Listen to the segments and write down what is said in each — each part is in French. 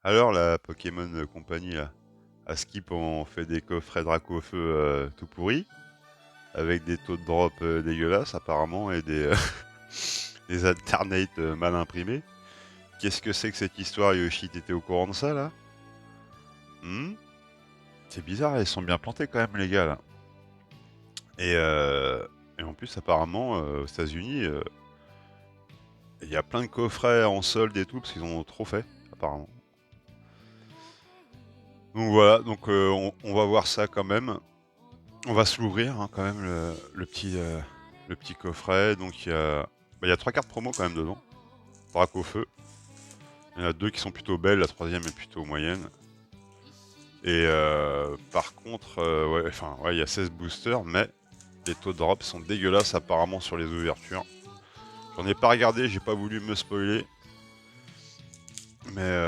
Alors la Pokémon Company là, à Skip on fait des coffrets Dracofeu tout pourris, avec des taux de drop dégueulasses apparemment et des, des alternates mal imprimés. Qu'est-ce que c'est que cette histoire, Yoshi? T'étais au courant de ça là? Hmm. C'est bizarre, ils sont bien plantés quand même les gars là. Et, euh, et en plus apparemment aux États-Unis, il y a plein de coffrets en solde et tout parce qu'ils ont trop fait apparemment. Donc voilà, donc on va voir ça quand même. On va se l'ouvrir hein, quand même le petit coffret. Donc il y a 3 cartes promo quand même dedans. Drac au feu. Il y en a 2 qui sont plutôt belles, la troisième est plutôt moyenne. Et par contre, ouais, enfin ouais, il y a 16 boosters, mais les taux de drop sont dégueulasses apparemment sur les ouvertures. J'en ai pas regardé, j'ai pas voulu me spoiler. Mais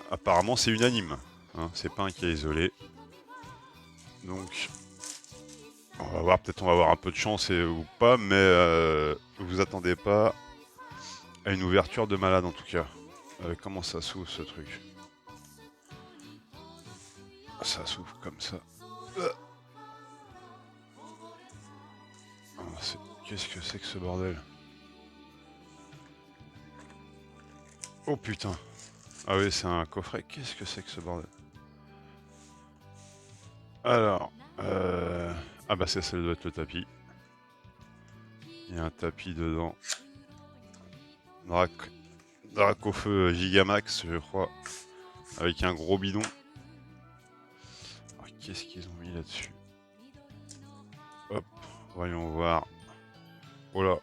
apparemment c'est unanime. Hein, c'est pas un cas isolé. Donc on va voir, peut-être on va avoir un peu de chance ou pas, mais vous attendez pas à une ouverture de malade en tout cas. Comment ça s'ouvre ce truc? Ça s'ouvre comme ça. Ah, qu'est-ce que c'est que ce bordel? Oh putain. Ah oui, c'est un coffret. Qu'est-ce que c'est que ce bordel? Alors, ah bah ça doit être le tapis. Il y a un tapis dedans. Drac, Drac au feu Gigamax, je crois. Avec un gros bidon. Alors, qu'est-ce qu'ils ont mis là-dessus? Hop, voyons voir. Oh là.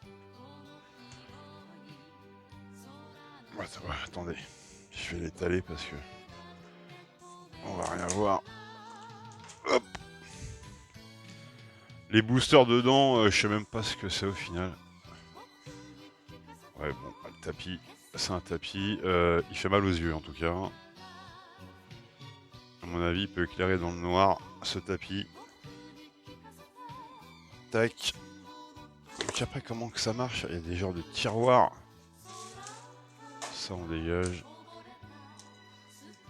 Attendez. Je vais l'étaler parce que on va rien voir. Hop. Les boosters dedans, je sais même pas ce que c'est au final. Ouais, bon, le tapis, c'est un tapis. Il fait mal aux yeux en tout cas. À mon avis, il peut éclairer dans le noir ce tapis. Tac. Donc après, comment que ça marche? Il y a des genres de tiroirs. Ça, on dégage.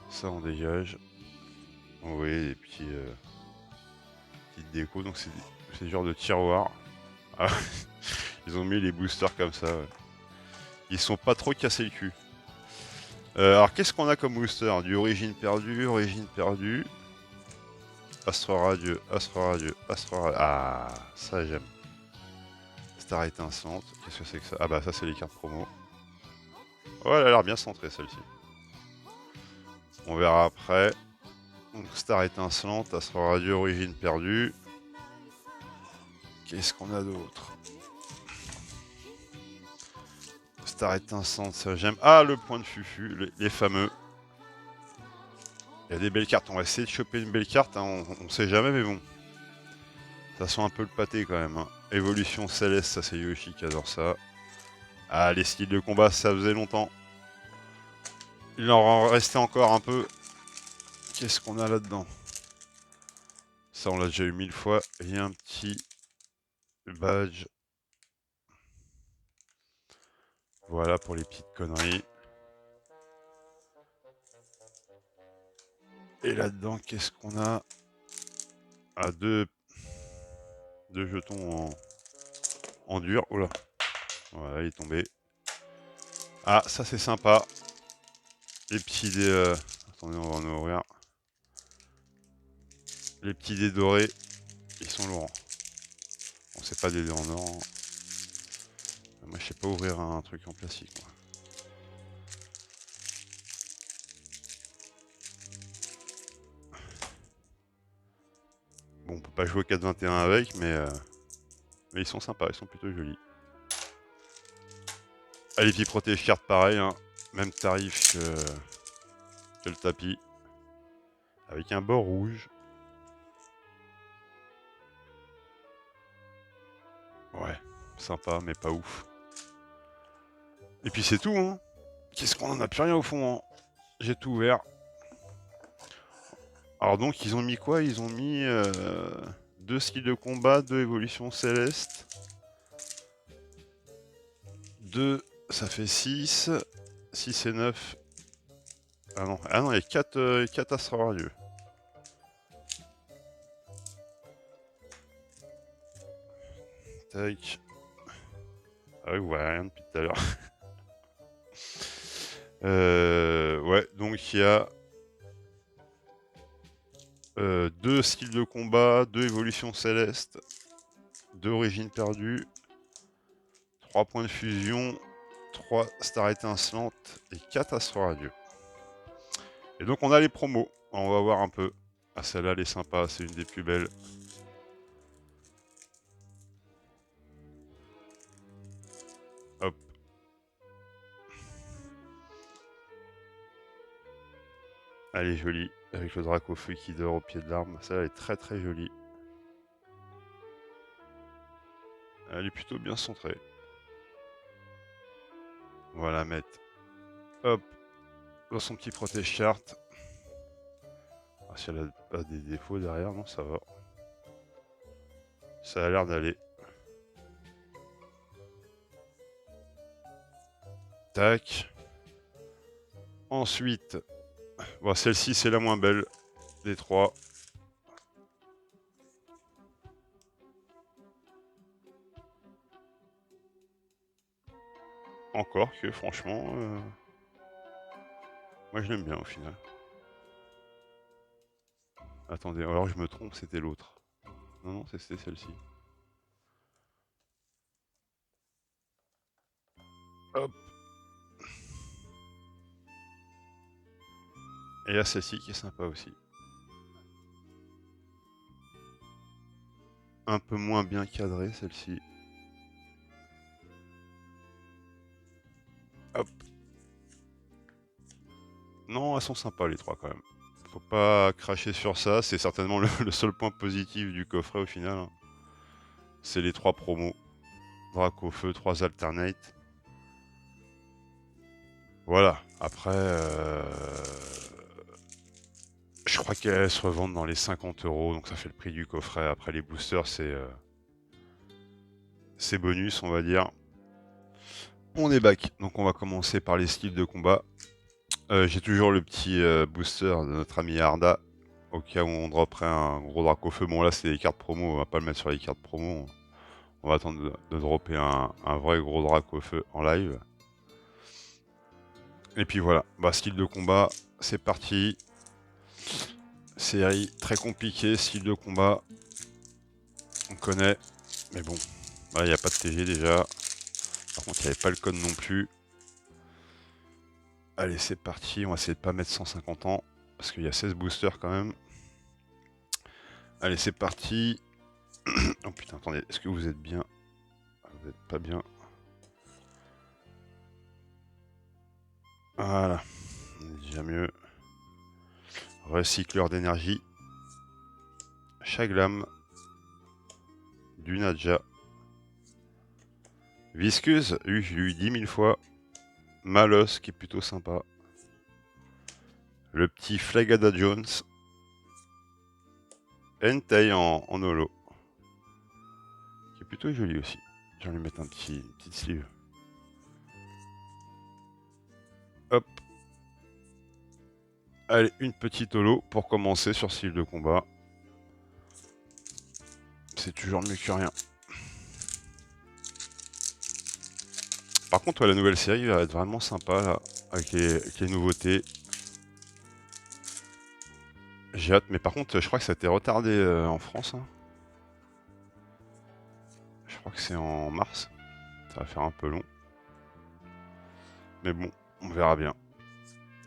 Ça, on dégage. Oh, oui, des petits, petites décos. Donc, c'est des genres de tiroirs. Ah, ils ont mis les boosters comme ça. Ouais. Ils sont pas trop cassés le cul. Alors, qu'est-ce qu'on a comme booster? Du origine perdue, origine perdue. Astre radieux, astre radieux, astre radieux. Ah, ça j'aime. Star étincelante. Qu'est-ce que c'est que ça? Ah bah ça c'est les cartes promo. Oh, elle a l'air bien centrée celle-ci. On verra après. Donc Star étincelante, astre radieux, origine perdue. Qu'est-ce qu'on a d'autre? Star étincelante, ça j'aime. Ah, le point de fufu, les fameux. Il y a des belles cartes. On va essayer de choper une belle carte. Hein. On sait jamais, mais bon. Ça sent un peu le pâté quand même. Hein. Évolution céleste, ça c'est Yoshi qui adore ça. Ah, les styles de combat, ça faisait longtemps. Il en restait encore un peu. Qu'est-ce qu'on a là-dedans? Ça, on l'a déjà eu 1000 fois. Il y a un petit badge. Voilà pour les petites conneries. Et là-dedans, qu'est-ce qu'on a? Ah, deux jetons en dur. Oh là. Voilà, il est tombé. Ah, ça c'est sympa. Les petits dés... Attendez, on va en ouvrir. Les petits dés dorés, ils sont lourds. Bon, c'est pas des dés en or. Moi, je sais pas ouvrir un truc en plastique. Moi. Bon, on peut pas jouer au 4-21 avec, mais ils sont sympas, ils sont plutôt jolis. Allez, puis protège carte pareil, hein. Même tarif que le tapis. Avec un bord rouge. Ouais, sympa, mais pas ouf. Et puis c'est tout, hein. Qu'est-ce qu'on en a plus rien au fond, hein. J'ai tout ouvert. Alors donc, ils ont mis quoi? Ils ont mis 2 skills de combat, 2 évolutions célestes. 2, ça fait 6. 6 et 9. Ah non, il y a 4 astres radieux. Tac. Ah oui, vous voyez rien depuis tout à l'heure. Ouais, donc il y a 2 styles de combat, 2 évolutions célestes, 2 origines perdues, 3 points de fusion, 3 stars étincelantes et 4 astres radieux. Et donc on a les promos, on va voir un peu. Ah, celle-là elle est sympa, c'est une des plus belles. Hop. Elle est jolie, avec le Dracofeu qui dort au pied de l'arme. Ça, elle est très très jolie. Elle est plutôt bien centrée. On va la mettre, hop, dans son petit protège-carte. Ah, si elle a pas des défauts derrière, non, ça va. Ça a l'air d'aller. Tac. Ensuite, bon, celle-ci, c'est la moins belle des 3. Encore que, franchement, moi je l'aime bien au final. Attendez, alors je me trompe, c'était l'autre. Non, non, c'était celle-ci. Hop. Et il y a celle-ci qui est sympa aussi. Un peu moins bien cadrée, celle-ci. Hop. Non, elles sont sympas les 3 quand même. Faut pas cracher sur ça, c'est certainement le seul point positif du coffret au final. Hein. C'est les 3 promos. Dracofeu, 3 alternates. Voilà. Après, je crois qu'elles se revendent dans les 50 €, donc ça fait le prix du coffret. Après les boosters, c'est bonus, on va dire. On est back, donc on va commencer par les styles de combat. J'ai toujours le petit booster de notre ami Arda, au cas où on dropperait un gros Dracofeu. Bon là c'est des cartes promo, on va pas le mettre sur les cartes promo. On va attendre de dropper un vrai gros Dracofeu en live. Et puis voilà, bah, style de combat, c'est parti. Série très compliquée, style de combat. On connaît, mais bon, il n'y a pas de TG déjà. Par contre, il n'y avait pas le code non plus. Allez, c'est parti. On va essayer de pas mettre 150 ans, parce qu'il y a 16 boosters quand même. Allez, c'est parti. Oh putain, attendez, est-ce que vous êtes bien? Vous êtes pas bien. Voilà, déjà mieux. Recycleur d'énergie. Chaglam. Du Nadja. Visqueuse, j'ai eu 10 000 fois. Malos, qui est plutôt sympa. Le petit Flagada Jones. Entei en holo. Qui est plutôt joli aussi. Je vais lui mettre une petite sleeve. Hop. Allez, une petite holo pour commencer sur style de combat. C'est toujours mieux que rien. Par contre, ouais, la nouvelle série va être vraiment sympa là, avec les nouveautés. J'ai hâte, mais par contre, je crois que ça a été retardé en France. Hein. Je crois que c'est en mars. Ça va faire un peu long. Mais bon, on verra bien.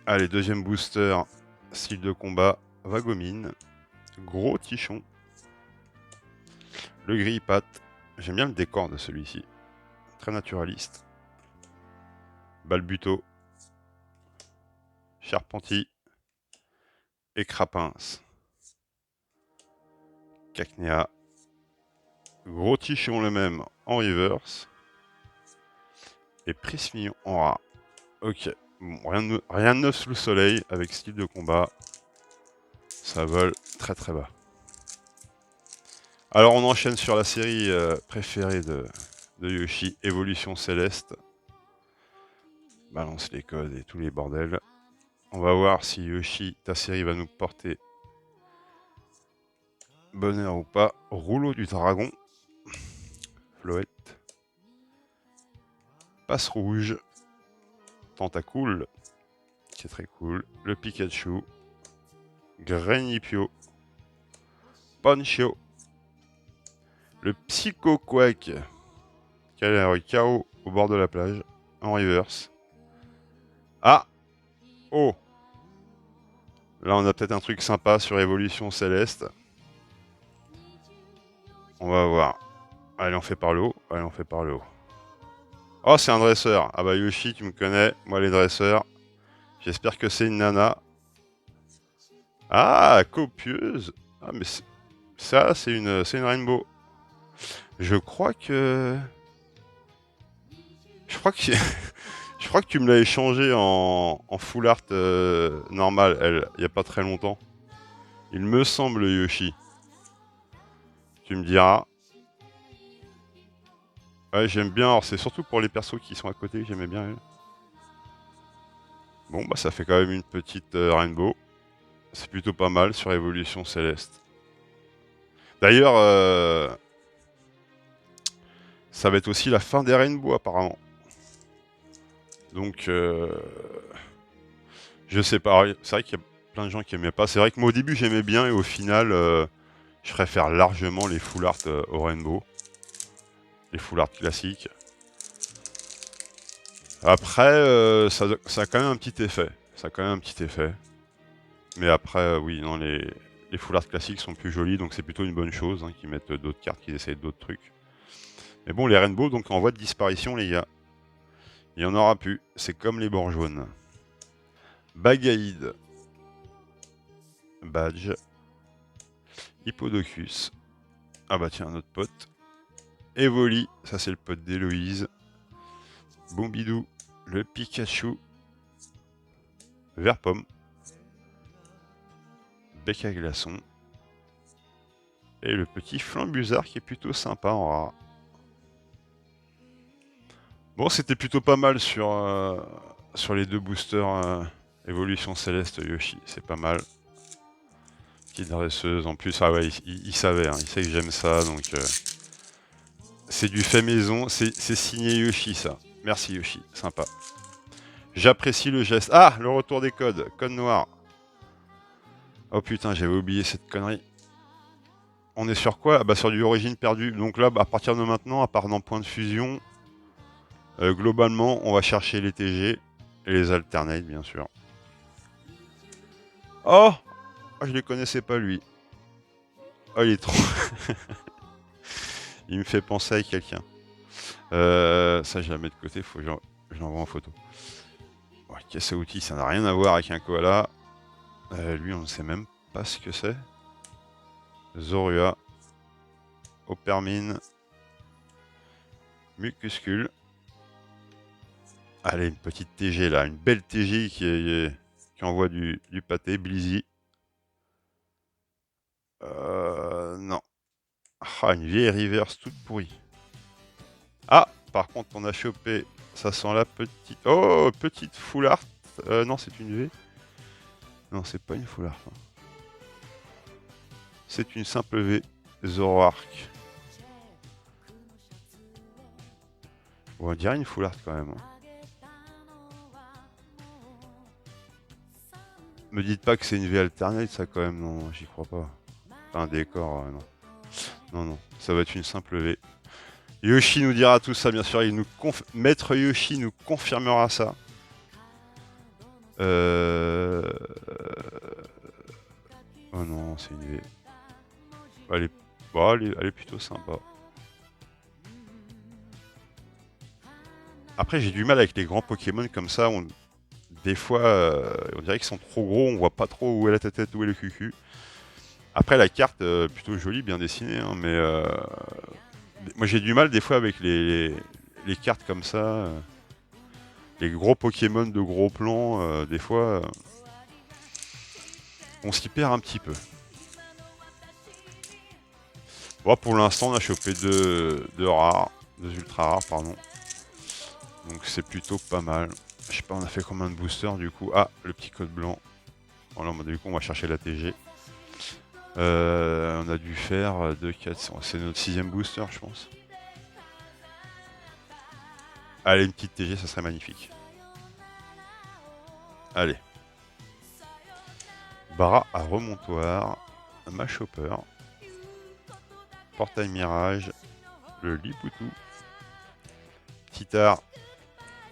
Allez, deuxième booster, style de combat, Vagomine. Gros tichon. Le grille-patte. J'aime bien le décor de celui-ci. Très naturaliste. Balbuto. Charpentier. Et Crapince. Cacnea. Gros tichon le même en reverse. Et Prismillon en rare. Ok. Bon, rien de neuf sous le soleil avec style de combat. Ça vole très très bas. Alors on enchaîne sur la série préférée de Yoshi, Évolution Céleste. Balance les codes et tous les bordels. On va voir si Yoshi, ta série va nous porter bonheur ou pas. Rouleau du dragon. Floette. Passe rouge. Tentacool, qui est très cool. Le Pikachu. Granipio. Poncho. Le Psycho Quack. Qui a l'air KO au bord de la plage. En reverse. Ah! Oh! Là, on a peut-être un truc sympa sur Évolution Céleste. On va voir. Allez, on fait par le haut. Allez, on fait par le haut. Oh, c'est un dresseur. Ah bah Yoshi, tu me connais. Moi, les dresseurs. J'espère que c'est une nana. Ah, copieuse. Ah, mais ça, c'est une rainbow. Je crois que... Je crois que... Je crois que tu me l'as échangé en full art normal, elle, il n'y a pas très longtemps. Il me semble, Yoshi. Tu me diras. Ouais, j'aime bien. Alors, c'est surtout pour les persos qui sont à côté que j'aimais bien elle. Bon, bah, ça fait quand même une petite rainbow. C'est plutôt pas mal sur Évolution Céleste. D'ailleurs, ça va être aussi la fin des rainbows, apparemment. Donc, je sais pas. C'est vrai qu'il y a plein de gens qui aimaient pas. C'est vrai que moi, au début, j'aimais bien. Et au final, je préfère largement les full art au rainbow. Les full art classiques. Après, ça a quand même un petit effet. Ça a quand même un petit effet. Mais après, oui, non, les full art classiques sont plus jolis, donc c'est plutôt une bonne chose, hein, qu'ils mettent d'autres cartes, qu'ils essayent d'autres trucs. Mais bon, les rainbows, donc en voie de disparition, les gars. Il n'y en aura plus. C'est comme les bords jaunes. Bagaïd. Badge. Hippodocus. Ah bah tiens, notre pote. Evoli, ça c'est le pote d'Héloïse. Bombidou, le Pikachu. Vert-pomme. Bec à glaçon. Et le petit Flambuzard qui est plutôt sympa en rare. Bon, c'était plutôt pas mal sur les deux boosters Évolution Céleste Yoshi. C'est pas mal. Petite dresseuse. En plus, ah ouais, il savait. Hein, il sait que j'aime ça. Donc, c'est du fait maison. C'est signé Yoshi, ça. Merci Yoshi. Sympa. J'apprécie le geste. Ah, le retour des codes. Code noir. Oh putain, j'avais oublié cette connerie. On est sur quoi? Ah bah sur du origine perdue. Donc là, bah, à partir de maintenant, à part dans point de fusion, globalement, on va chercher les TG et les alternates, bien sûr. Oh, je les connaissais pas, lui. Oh, il est trop... il me fait penser à quelqu'un. Ça, je la mets de côté, faut que je l'envoie en photo. Ouais, caisse à outils, ça n'a rien à voir avec un koala. Lui, on ne sait même pas ce que c'est. Zorua. Opermine. Mucuscule. Allez, une petite TG là, une belle TG qui envoie du pâté, Blizzy. Non. Ah, une vieille reverse toute pourrie. Ah, par contre, on a chopé, ça sent la petite... Oh, petite full art. Non, c'est une V. Non, c'est pas une full art. Hein. C'est une simple V. Zoroark. Bon, on dirait une full art quand même. Hein. Me dites pas que c'est une V alternate, ça quand même, non, j'y crois pas. Pas un décor, non. Non, non, ça va être une simple V. Yoshi nous dira tout ça, bien sûr. Maître Yoshi nous confirmera ça. Oh non, c'est une V. Elle est plutôt sympa. Après, j'ai du mal avec les grands Pokémon comme ça. Des fois, on dirait qu'ils sont trop gros. On voit pas trop où est la tête, où est le cucu. Après, la carte, plutôt jolie, bien dessinée. Hein, mais moi, j'ai du mal des fois avec les cartes comme ça. Les gros Pokémon de gros plans, des fois, on s'y perd un petit peu. Bon, pour l'instant, on a chopé deux ultra rares, pardon. Donc c'est plutôt pas mal. Je sais pas, on a fait combien de boosters du coup? Ah, le petit code blanc. Voilà, du coup, on va chercher la TG. On a dû faire 2, 4, c'est notre 6ème booster, je pense. Allez, une petite TG, ça serait magnifique. Allez. Bara à remontoir. Machopper. Portail Mirage. Le Lipoutou. Titar.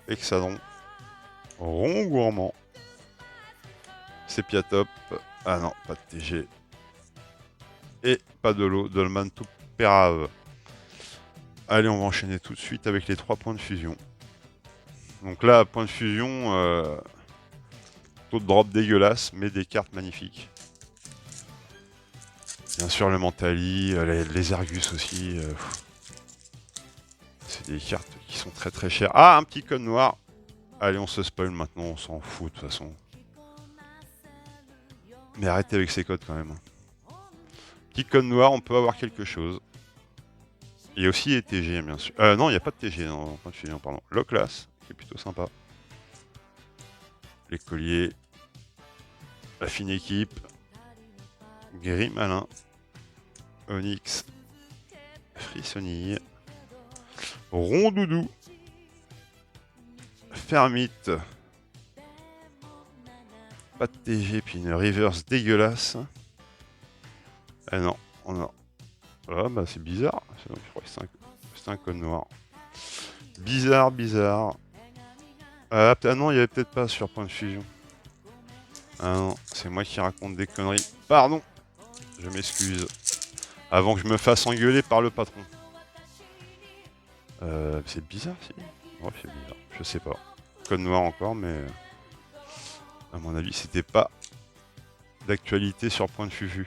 Hexadron. Rond gourmand. Sépiatop. Ah non, pas de TG. Et pas de l'eau. Dolman tout pérave. Allez, on va enchaîner tout de suite avec les 3 points de fusion. Donc là, point de fusion, taux de drop dégueulasse, mais des cartes magnifiques. Bien sûr, le Mentali, les Argus aussi. C'est des cartes qui sont très très chères. Ah, un petit code noir. Allez, on se spoil maintenant, on s'en fout de toute façon. Mais arrêtez avec ces codes quand même. Petit code noir, on peut avoir quelque chose. Il y a aussi les TG, bien sûr. Non, il n'y a pas de TG dans point de fusion, pardon. Loclas, qui est plutôt sympa. Les colliers. La fine équipe. Gris malin. Onyx. Frissonille. Rondoudou. Fermite. Pas de TG, puis une reverse dégueulasse. Ah non, on a... Ah bah c'est bizarre. Je crois que c'est un code noir. Bizarre, bizarre. Ah non, il y avait peut-être pas sur point de fusion. Ah non, c'est moi qui raconte des conneries. Pardon. Je m'excuse. Avant que je me fasse engueuler par le patron. C'est bizarre, si. Ouais, c'est bizarre. Je sais pas. Code noir encore, mais... À mon avis, c'était pas d'actualité sur point de fusion.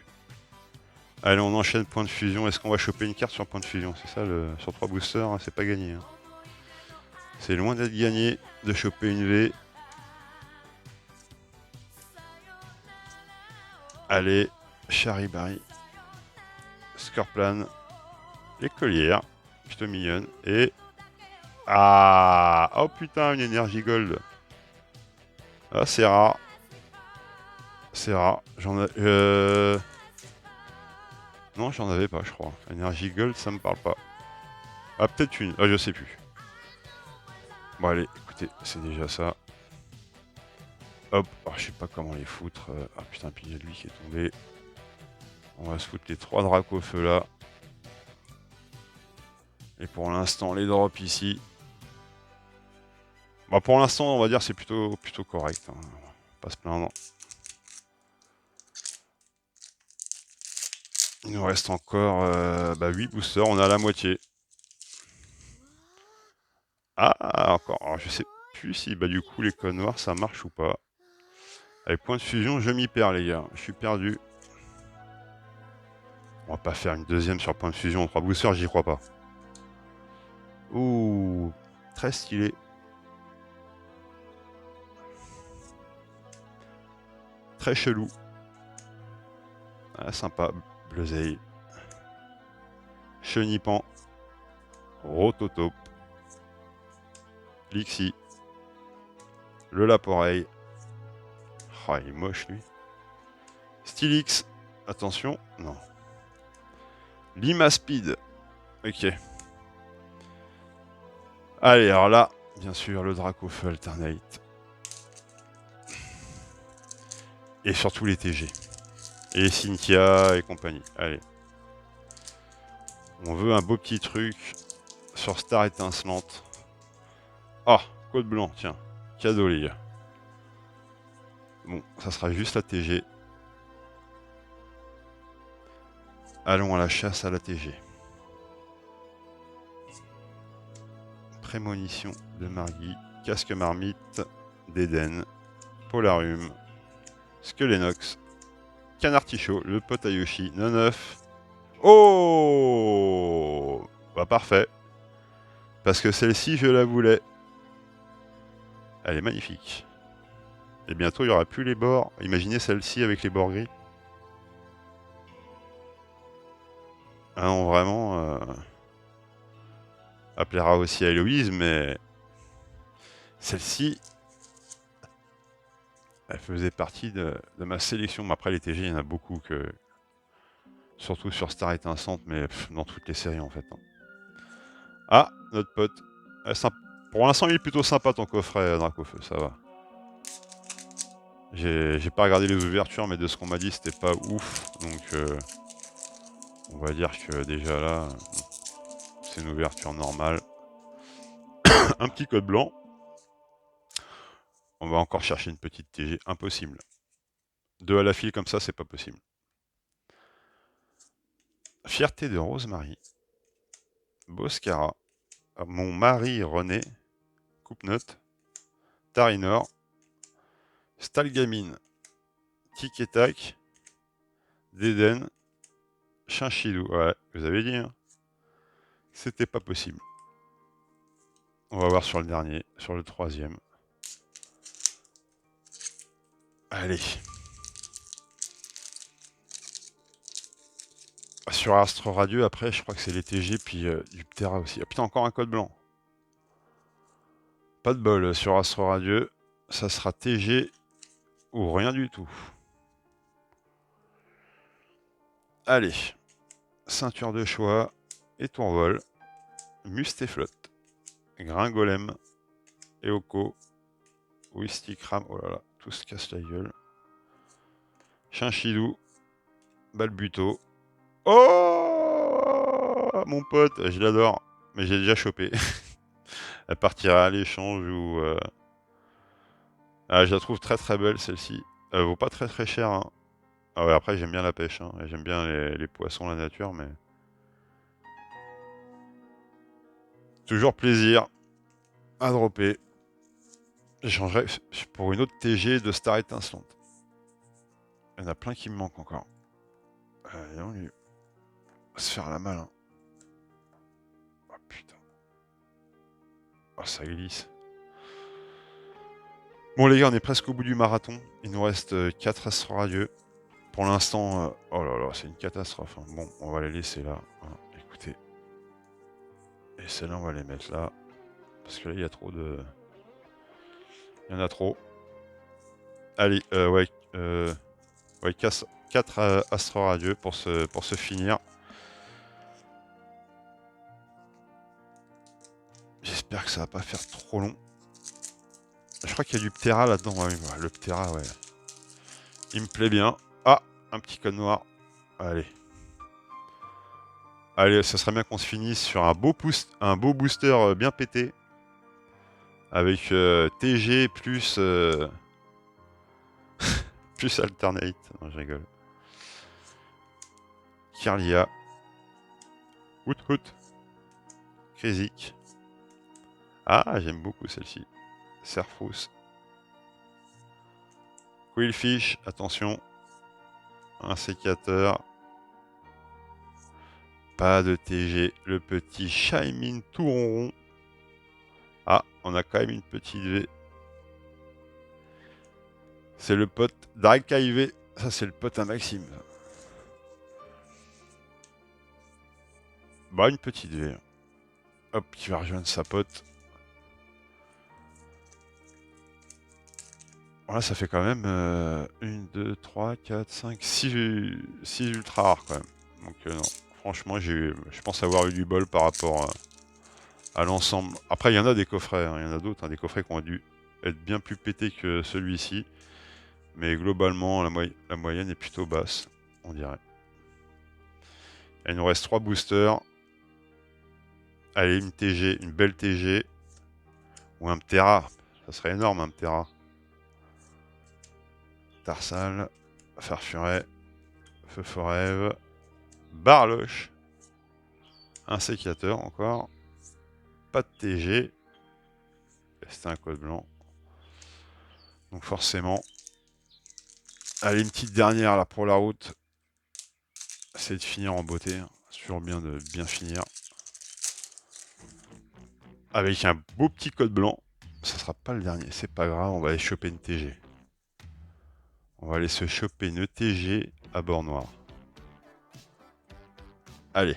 Allez, on enchaîne point de fusion. Est-ce qu'on va choper une carte sur point de fusion? C'est ça, sur 3 boosters, hein, c'est pas gagné. Hein. C'est loin d'être gagné de choper une V. Allez, Charibari. Scorplan. Les collières. Plutôt mignonne. Et... Ah! Oh putain, une énergie gold. Ah, c'est rare. C'est rare. J'en ai... Non, j'en avais pas, je crois. Énergie gold, ça me parle pas. Ah, peut-être une. Ah, je sais plus. Bon, allez, écoutez, c'est déjà ça. Hop, oh, je sais pas comment les foutre. Ah putain, puis il y a lui qui est tombé. On va se foutre les 3 Dracofeu là. Et pour l'instant, les drops ici. Bah pour l'instant, on va dire c'est plutôt correct. Hein. On va pas se plaindre. Il nous reste encore 8 boosters, on a la moitié. Ah, encore. Alors, je sais plus si du coup les codes noirs ça marche ou pas. Avec point de fusion, je m'y perds les gars. Je suis perdu. On va pas faire une deuxième sur point de fusion en 3 boosters, j'y crois pas. Ouh, très stylé. Très chelou. Ah, sympa. Bleuzeil. Chenipan. Rototope. Lixi. Le Laporeille. Oh, il est moche lui. Stylix. Attention. Non. Lima Speed. Ok. Allez, alors là, bien sûr, le Dracofeu Alternate. Et surtout les TG. Et Cynthia et compagnie. Allez. On veut un beau petit truc sur Star étincelante. Ah, code blanc, tiens. Cadeau, les gars. Bon, ça sera juste la TG. Allons à la chasse à la TG. Prémonition de Margui. Casque marmite d'Eden. Polarium. Skelenox. Canartichaud. Le pote à Yoshi. 9. Oh! Bah parfait. Parce que celle-ci, je la voulais. Elle est magnifique. Et bientôt, il n'y aura plus les bords. Imaginez celle-ci avec les bords gris. Ah non, vraiment... Elle plaira aussi à Héloïse, mais... Celle-ci, Elle faisait partie de ma sélection. Mais après, les TG, il y en a beaucoup, surtout sur Star Étincelante, mais dans toutes les séries en fait. Hein. Ah, notre pote. Pour l'instant, il est plutôt sympa ton coffret, Dracofeu, ça va. J'ai pas regardé les ouvertures, mais de ce qu'on m'a dit, c'était pas ouf. Donc, on va dire que déjà là, c'est une ouverture normale. Un petit code blanc. On va encore chercher une petite TG. Impossible. 2 à la file comme ça, c'est pas possible. Fierté de Rosemary. Boscara. Mon mari René. Coupe-note. Tarinor. Stalgamine. Tic et tac. Déden. Chinchilou. Ouais, vous avez dit, hein. C'était pas possible. On va voir sur le dernier, sur le 3e. Allez. Sur Astro Radio, après, je crois que c'est les TG, puis du Ptera aussi. Ah putain, encore un code blanc. Pas de bol sur Astro Radio. Ça sera TG ou rien du tout. Allez. Ceinture de choix. Étourvol. Mustéflotte. Gringolem. Eoko. Wistikram. Oh là là, tout se casse la gueule. Chinchilou. Balbuto. Oh mon pote, je l'adore. Mais j'ai déjà chopé. Elle partira à l'échange ou... Ah, je la trouve très très belle celle-ci. Elle vaut pas très très cher. Hein. Ah ouais, après j'aime bien la pêche. Hein. J'aime bien les poissons, la nature, mais... Toujours plaisir à dropper. J'échangerai pour une autre TG de Star Étincelante. Il y en a plein qui me manquent encore. Allez, on va se faire la malle. Hein. Oh putain. Oh, ça glisse. Bon les gars, on est presque au bout du marathon. Il nous reste 4 Astro radieux. Pour l'instant, oh là là, c'est une catastrophe. Hein. Bon, on va les laisser là. Hein. Écoutez. Et celles-là, on va les mettre là. Parce que là, il y a trop de... Il y en a trop. Allez, ouais. Ouais, 4 Astro radieux pour se finir. J'espère que ça va pas faire trop long. Je crois qu'il y a du Ptera là-dedans. Ouais, le Ptera, ouais. Il me plaît bien. Ah, un petit code noir. Allez. Allez, ça serait bien qu'on se finisse sur un beau booster bien pété. Avec TG plus... plus Alternate. Non, je rigole. Kirlia. Hoot. Krizik. Ah, j'aime beaucoup celle-ci. Serfrous. Quillfish, attention. Un sécateur. Pas de TG. Le petit Shaimin tout rond. Ah, on a quand même une petite V. C'est le pote d'Arkaiv. Ça, c'est le pote à Maxime. Bah, une petite V. Hop, qui va rejoindre sa pote. Voilà, ça fait quand même 1, 2, 3, 4, 5, 6 ultra rares quand même. Donc non, franchement, je pense avoir eu du bol par rapport à l'ensemble. Après, il y en a des coffrets, hein, il y en a d'autres, hein, des coffrets qui ont dû être bien plus pétés que celui-ci. Mais globalement, la moyenne est plutôt basse, on dirait. Et il nous reste 3 boosters. Allez, une TG, une belle TG. Ou un Ptera. Ça serait énorme, un Ptera. Tarsal. Farfuret. Feu Forève. Barloche. Un sécateur encore. Pas de TG. C'était un code blanc. Donc forcément. Allez, une petite dernière là pour la route. C'est de finir en beauté. C'est toujours bien de bien finir. Avec un beau petit code blanc. Ça sera pas le dernier, c'est pas grave, on va aller choper une TG. On va aller se choper une TG à bord noir. Allez.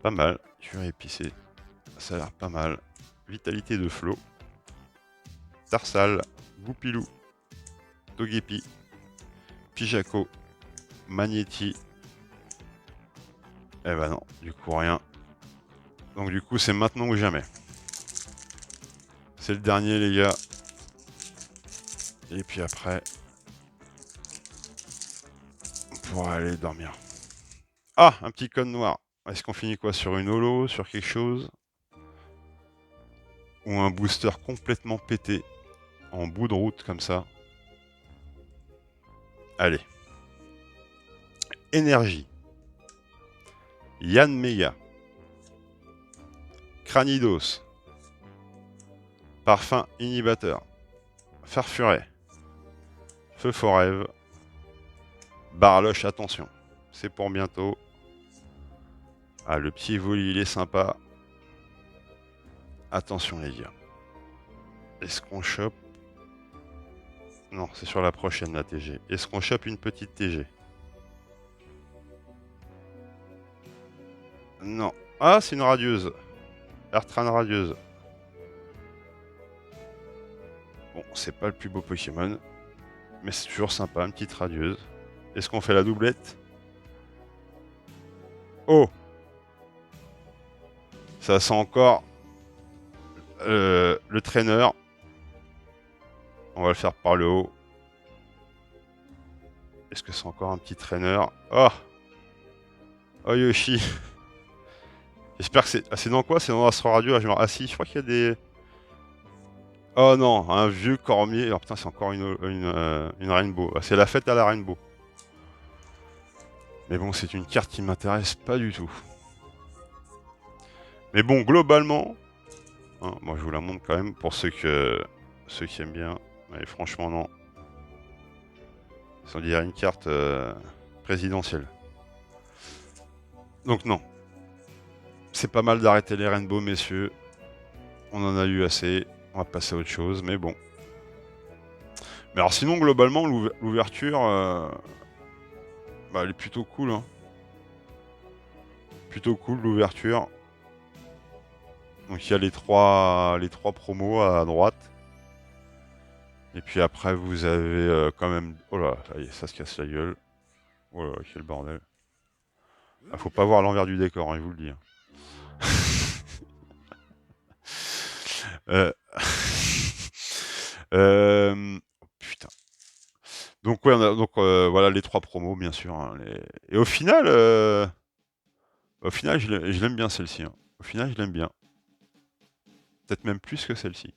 Pas mal, cuir épicé. Ça a l'air pas mal. Vitalité de flot. Tarsal, Goupilou, Togepi, Pijako, Magnéti. Eh ben non, du coup rien. Donc du coup c'est maintenant ou jamais. C'est le dernier les gars. Et puis après, on pourra aller dormir. Ah, un petit code noir. Est-ce qu'on finit quoi? Sur une holo, sur quelque chose? Ou un booster complètement pété, en bout de route comme ça? Allez. Énergie. Yann Mega. Cranidos. Parfum inhibiteur. Farfuret. Feu Forève. Barloche, attention. C'est pour bientôt. Ah, le petit Evoli, il est sympa. Attention les gars. Est-ce qu'on chope? Non, c'est sur la prochaine la TG. Est-ce qu'on chope une petite TG? Non. Ah, c'est une radieuse. Airtran radieuse. Bon, c'est pas le plus beau Pokémon. Mais c'est toujours sympa, une petite radieuse. Est-ce qu'on fait la doublette? Oh! Ça sent encore le traîneur. On va le faire par le haut. Est-ce que c'est encore un petit traîneur? Oh! Oh Yoshi! J'espère que c'est... Ah, c'est dans quoi? C'est dans Astro Radio? Ah si, je crois qu'il y a des... Oh non, un vieux cormier. Oh putain, c'est encore une Rainbow. Ah, c'est la fête à la Rainbow. Mais bon, c'est une carte qui m'intéresse pas du tout. Mais bon, globalement... Hein, moi, je vous la montre quand même pour ceux qui aiment bien. Mais franchement, non. Ça dirait une carte présidentielle. Donc non. C'est pas mal d'arrêter les Rainbow, messieurs. On en a eu assez. On va passer à autre chose, mais bon. Mais alors sinon, globalement, l'ouverture... bah, elle est plutôt cool. Hein. Plutôt cool, l'ouverture. Donc il y a les trois promos à droite. Et puis après, vous avez quand même... Oh là, ça se casse la gueule. Oh là, quel bordel. Ah, faut pas voir l'envers du décor, hein, je vous le dis. Hein. Putain. Donc ouais, voilà les trois promos, bien sûr. Hein, et au final, je l'aime bien celle-ci. Hein. Au final, je l'aime bien. Peut-être même plus que celle-ci.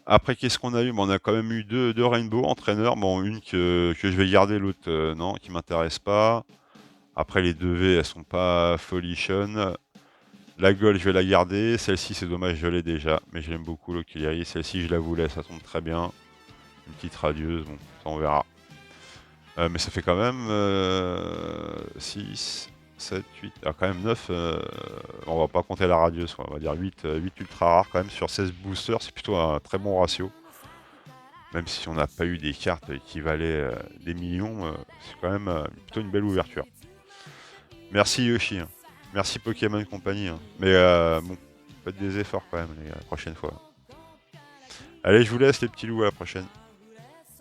Après, qu'est-ce qu'on a eu? Bon, on a quand même eu deux Rainbow entraîneurs. Bon, une que je vais garder, l'autre non, qui m'intéresse pas. Après, les 2V, elles sont pas folichonnes. La Gold, je vais la garder. Celle-ci, c'est dommage, je l'ai déjà. Mais je l'aime beaucoup, l'Ocularie. Celle-ci, je la voulais, ça tombe très bien. Une petite radieuse, bon, ça on verra. Mais ça fait quand même 6, 7, 8, ah, quand même 9. On va pas compter la radieuse, on va dire 8 ultra rares quand même sur 16 boosters. C'est plutôt un très bon ratio. Même si on n'a pas eu des cartes qui valaient des millions, c'est quand même plutôt une belle ouverture. Merci Yoshi. Hein. Merci Pokémon Company. Hein. Mais bon, faites des efforts quand même les gars, la prochaine fois. Allez, je vous laisse les petits loups, à la prochaine.